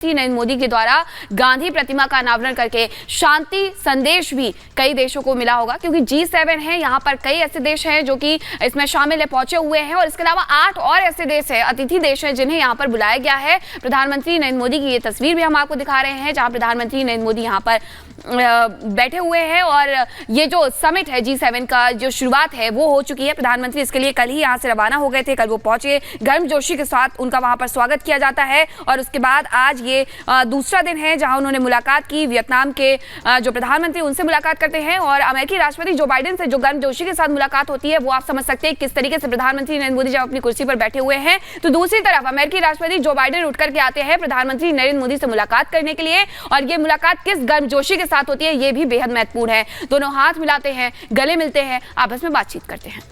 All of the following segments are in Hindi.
नरेंद्र मोदी के द्वारा गांधी प्रतिमा का अनावरण करके शांति संदेश भी कई देशों को मिला होगा, क्योंकि G7 है, यहाँ पर कई ऐसे देश हैं जो कि इसमें शामिल है, पहुंचे हुए हैं। और इसके अलावा 8 और ऐसे देश हैं, अतिथि देश हैं, जिन्हें यहाँ पर बुलाया गया है। प्रधानमंत्री नरेंद्र मोदी की ये तस्वीर भी हम आपको दिखा रहे हैं, जहाँ प्रधानमंत्री नरेंद्र मोदी यहाँ पर बैठे हुए हैं। और ये जो समिट है G7 का, जो शुरुआत है वो हो चुकी है। प्रधानमंत्री इसके लिए कल ही यहाँ से रवाना हो गए थे, कल वो पहुंचे, गर्मजोशी के साथ उनका वहां पर स्वागत किया जाता है। और उसके बाद आज ये दूसरा दिन है जहां उन्होंने मुलाकात की, वियतनाम के जो प्रधानमंत्री उनसे मुलाकात करते हैं, और अमेरिकी राष्ट्रपति जो बाइडेन से जो गर्मजोशी के साथ मुलाकात होती है, वो आप समझ सकते हैं किस तरीके से प्रधानमंत्री नरेंद्र मोदी जब अपनी कुर्सी पर बैठे हुए हैं, तो दूसरी तरफ अमेरिकी राष्ट्रपति जो बाइडेन उठ करके आते हैं प्रधानमंत्री नरेंद्र मोदी से मुलाकात करने के लिए। और ये मुलाकात किस गर्मजोशी के साथ होती है, ये भी बेहद महत्वपूर्ण है। दोनों हाथ मिलाते हैं, गले मिलते हैं, आपस में बातचीत करते हैं।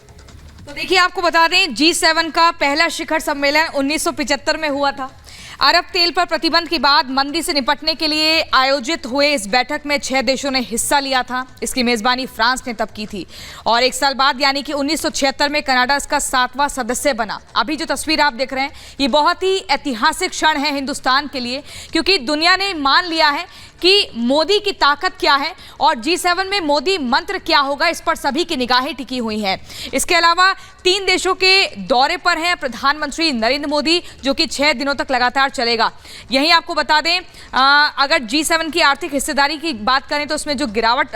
तो देखिए, आपको बता दें, G7 का पहला शिखर सम्मेलन 1975 में हुआ था। अरब तेल पर प्रतिबंध के बाद मंदी से निपटने के लिए आयोजित हुए इस बैठक में 6 देशों ने हिस्सा लिया था। इसकी मेजबानी फ्रांस ने तब की थी, और एक साल बाद यानी कि 1976 में कनाडा इसका 7वां सदस्य बना। अभी जो तस्वीर आप देख रहे हैं, ये बहुत ही ऐतिहासिक क्षण है हिंदुस्तान के लिए, क्योंकि दुनिया ने मान लिया है कि मोदी की ताकत क्या है और G7 में मोदी मंत्र क्या होगा, इस पर सभी की निगाहें टिकी हुई हैं। इसके अलावा 3 देशों के दौरे पर हैं प्रधानमंत्री नरेंद्र मोदी, जो कि 6 दिनों तक लगातार चलेगा। यहीं आपको बता दें, अगर G7 की आर्थिक हिस्सेदारी की बात करें तो उसमें जो गिरावट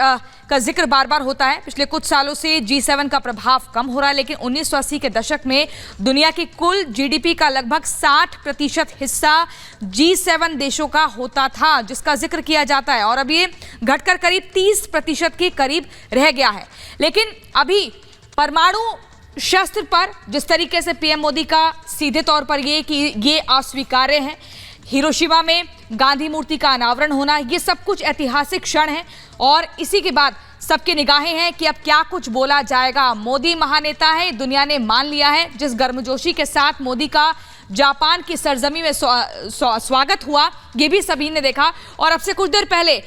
का जिक्र बार बार होता है, पिछले कुछ सालों से G7 का प्रभाव कम हो रहा है, लेकिन 1980 के दशक में दुनिया की कुल GDP का लगभग 60% हिस्सा G7 देशों का होता था, जिसका जिक्र किया जाता है, और अब ये घटकर करीब 30% के करीब रह गया है। लेकिन अभी परमाणु शस्त्र पर जिस तरीके से पीएम मोदी का सीधे तौर पर ये अस्वीकार्य है, हिरोशिमा में गांधी मूर्ति का अनावरण होना, ये सब कुछ ऐतिहासिक क्षण है। और इसी के बाद सबकी निगाहें हैं कि अब क्या कुछ बोला जाएगा। मोदी महानेता है, दुनिया ने मान लिया है। जिस गर्मजोशी के साथ मोदी का जापान की सरजमी में स्वागत हुआ, ये भी सभी ने देखा। और अब से कुछ देर पहले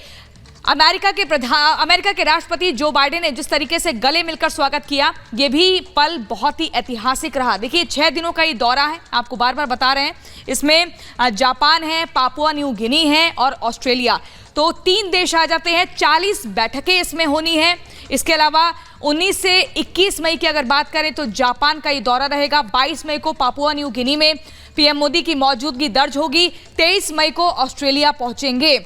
अमेरिका के राष्ट्रपति जो बाइडेन ने जिस तरीके से गले मिलकर स्वागत किया, ये भी पल बहुत ही ऐतिहासिक रहा। देखिए, 6 दिनों का ये दौरा है, आपको बार बार बता रहे हैं। इसमें जापान है, पापुआ न्यू गिनी है और ऑस्ट्रेलिया, तो 3 देश आ जाते हैं। 40 बैठकें इसमें होनी है। इसके अलावा 19 से 21 मई की अगर बात करें तो जापान का ये दौरा रहेगा। 22 मई को पापुआ न्यू गिनी में पीएम मोदी की मौजूदगी दर्ज होगी। 23 मई को ऑस्ट्रेलिया पहुंचेंगे।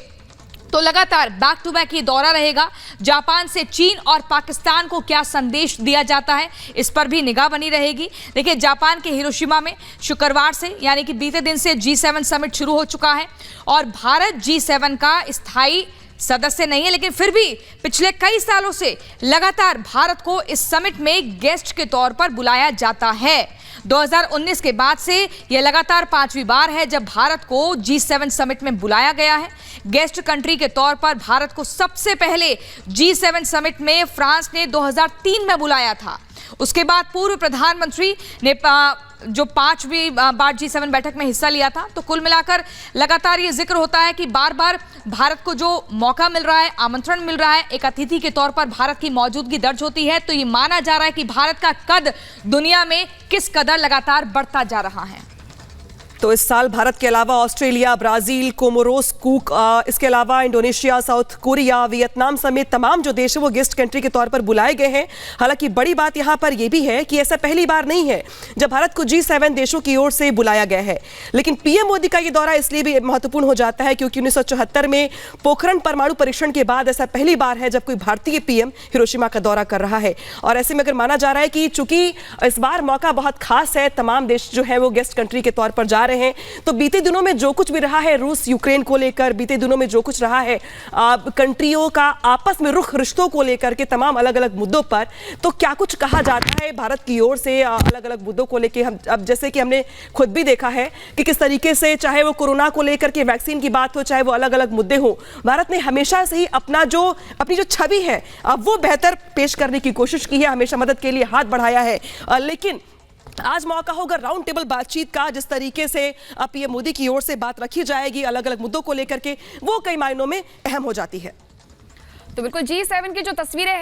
तो लगातार बैक टू बैक ये दौरा रहेगा। जापान से चीन और पाकिस्तान को क्या संदेश दिया जाता है, इस पर भी निगाह बनी रहेगी। देखिए, जापान के हिरोशिमा में शुक्रवार से यानी कि बीते दिन से G7 समिट शुरू हो चुका है, और भारत G7 का स्थायी सदस्य नहीं है, लेकिन फिर भी पिछले कई सालों से लगातार भारत को इस समिट में गेस्ट के तौर पर बुलाया जाता है। 2019 के बाद से यह लगातार 5वीं बार है जब भारत को G7 समिट में बुलाया गया है। गेस्ट कंट्री के तौर पर भारत को सबसे पहले G7 समिट में फ्रांस ने 2003 में बुलाया था। उसके बाद पूर्व प्रधानमंत्री ने जो 5वीं बार G7 बैठक में हिस्सा लिया था। तो कुल मिलाकर लगातार ये जिक्र होता है कि बार बार भारत को जो मौका मिल रहा है, आमंत्रण मिल रहा है, एक अतिथि के तौर पर भारत की मौजूदगी दर्ज होती है, तो ये माना जा रहा है कि भारत का कद दुनिया में किस कदर लगातार बढ़ता जा रहा है। तो इस साल भारत के अलावा ऑस्ट्रेलिया, ब्राजील, कोमोरोस, कूक, इसके अलावा इंडोनेशिया, साउथ कोरिया, वियतनाम समेत तमाम जो देश है वो गेस्ट कंट्री के तौर पर बुलाए गए हैं। हालांकि बड़ी बात यहां पर यह भी है कि ऐसा पहली बार नहीं है जब भारत को G7 देशों की ओर से बुलाया गया है। लेकिन पीएम मोदी का ये दौरा इसलिए भी महत्वपूर्ण हो जाता है क्योंकि 1974 में पोखरण परमाणु परीक्षण के बाद ऐसा पहली बार है जब कोई भारतीय पीएम हिरोशिमा का दौरा कर रहा है। और ऐसे में अगर माना जा रहा है कि चूंकि इस बार मौका बहुत खास है, तमाम देश जो है वो गेस्ट कंट्री के तौर पर जा रहे हैं, तो बीते दिनों में जो कुछ भी रहा है रूस यूक्रेन को लेकर, बीते दिनों में जो कुछ रहा है कंट्रियों का आपस में रुख रिश्तों को लेकर के तमाम अलग अलग मुद्दों पर, तो क्या कुछ कहा जाता है भारत की ओर से अलग अलग मुद्दों को लेकर। हम अब जैसे कि हमने खुद भी देखा है कि किस तरीके से चाहे वो कोरोना को लेकर के वैक्सीन की बात हो, चाहे वो अलग अलग मुद्दे हो, भारत ने हमेशा से ही अपनी जो छवि है वो बेहतर पेश करने की कोशिश की है, हमेशा मदद के लिए हाथ बढ़ाया है। लेकिन आज मौका होगा राउंड टेबल बातचीत का, जिस तरीके से पीएम मोदी की ओर से बात रखी जाएगी अलग अलग मुद्दों को लेकर के, वो कई मायनों में अहम हो जाती है। तो बिल्कुल G7 की जो तस्वीरें हैं